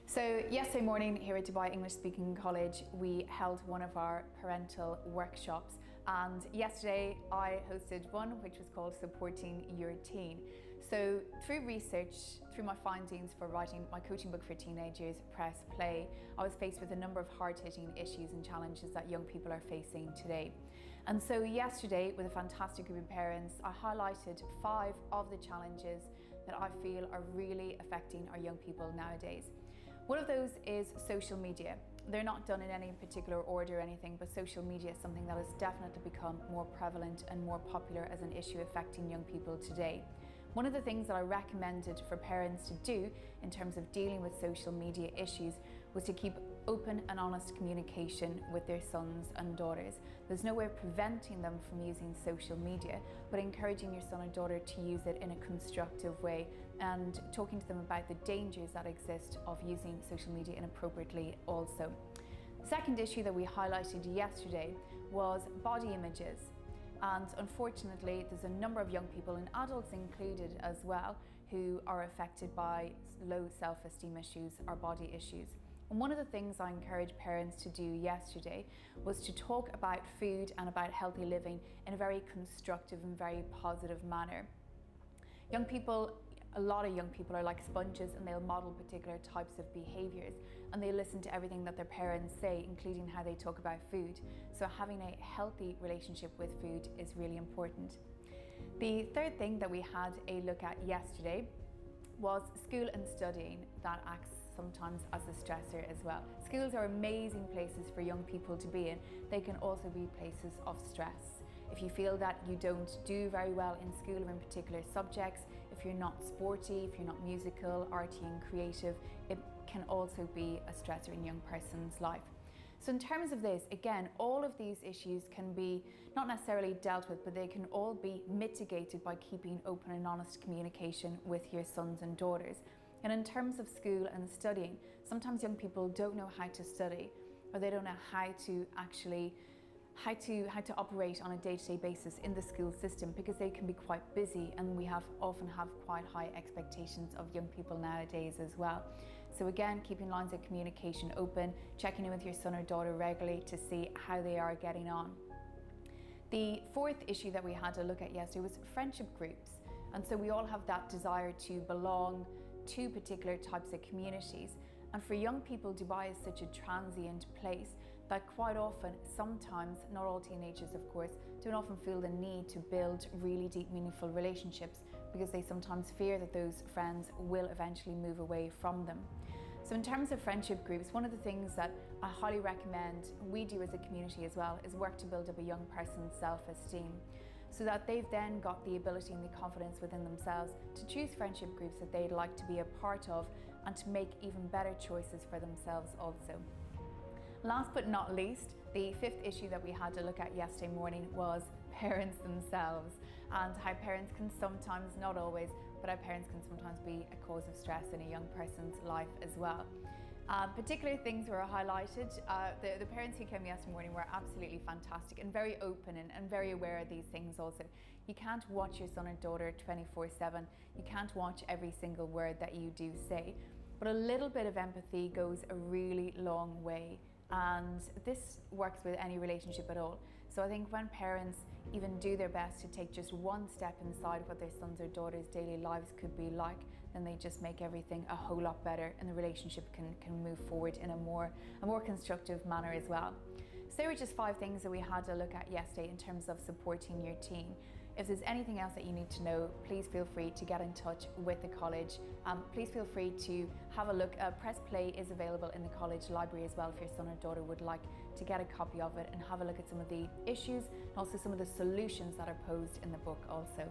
So yesterday morning here at Dubai English Speaking College, we held one of our parental workshops, and yesterday I hosted one which was called Supporting Your Teen. So through research, through my findings for writing my coaching book for teenagers, Press Play, I was faced with a number of hard-hitting issues and challenges that young people are facing today. And so yesterday, with a fantastic group of parents, I highlighted 5 of the challenges that I feel are really affecting our young people nowadays. One of those is social media. They're not done in any particular order or anything, but social media is something that has definitely become more prevalent and more popular as an issue affecting young people today. One of the things that I recommended for parents to do in terms of dealing with social media issues was to keep open and honest communication with their sons and daughters. There's no way of preventing them from using social media, but encouraging your son or daughter to use it in a constructive way and talking to them about the dangers that exist of using social media inappropriately also. The second issue that we highlighted yesterday was body images. And unfortunately, there's a number of young people, and adults included as well, who are affected by low self-esteem issues or body issues. And one of the things I encouraged parents to do yesterday was to talk about food and about healthy living in a very constructive and very positive manner. A lot of young people are like sponges, and they'll model particular types of behaviours, and they listen to everything that their parents say, including how they talk about food. So having a healthy relationship with food is really important. The third thing that we had a look at yesterday was school and studying that acts sometimes as a stressor as well. Schools are amazing places for young people to be in. They can also be places of stress. If you feel that you don't do very well in school or in particular subjects, if you're not sporty, if you're not musical, arty and creative, it can also be a stressor in a young person's life. So in terms of this, again, all of these issues can be not necessarily dealt with, but they can all be mitigated by keeping open and honest communication with your sons and daughters. And in terms of school and studying, sometimes young people don't know how to study, or they don't know how to operate on a day-to-day basis in the school system, because they can be quite busy, and we often have quite high expectations of young people nowadays as well. So again, keeping lines of communication open, checking in with your son or daughter regularly to see how they are getting on. The fourth issue that we had to look at yesterday was friendship groups. And so we all have that desire to belong to particular types of communities. And for young people, Dubai is such a transient place that quite often, sometimes, not all teenagers of course, don't often feel the need to build really deep, meaningful relationships, because they sometimes fear that those friends will eventually move away from them. So in terms of friendship groups, one of the things that I highly recommend we do as a community as well is work to build up a young person's self-esteem, so that they've then got the ability and the confidence within themselves to choose friendship groups that they'd like to be a part of, and to make even better choices for themselves also. Last but not least, the fifth issue that we had to look at yesterday morning was parents themselves, and how parents can sometimes, not always, but how parents can sometimes be a cause of stress in a young person's life as well. Particular things were highlighted. The parents who came yesterday morning were absolutely fantastic and very open and very aware of these things also. You can't watch your son or daughter 24/7. You can't watch every single word that you do say, but a little bit of empathy goes a really long way. And this works with any relationship at all. So I think when parents even do their best to take just one step inside what their sons or daughters' daily lives could be like, then they just make everything a whole lot better, and the relationship can move forward in a more constructive manner as well. So there were just 5 things that we had to look at yesterday in terms of supporting your teen. If there's anything else that you need to know, please feel free to get in touch with the college. Please feel free to have a look. Press Play is available in the college library as well if your son or daughter would like to get a copy of it and have a look at some of the issues and also some of the solutions that are posed in the book also.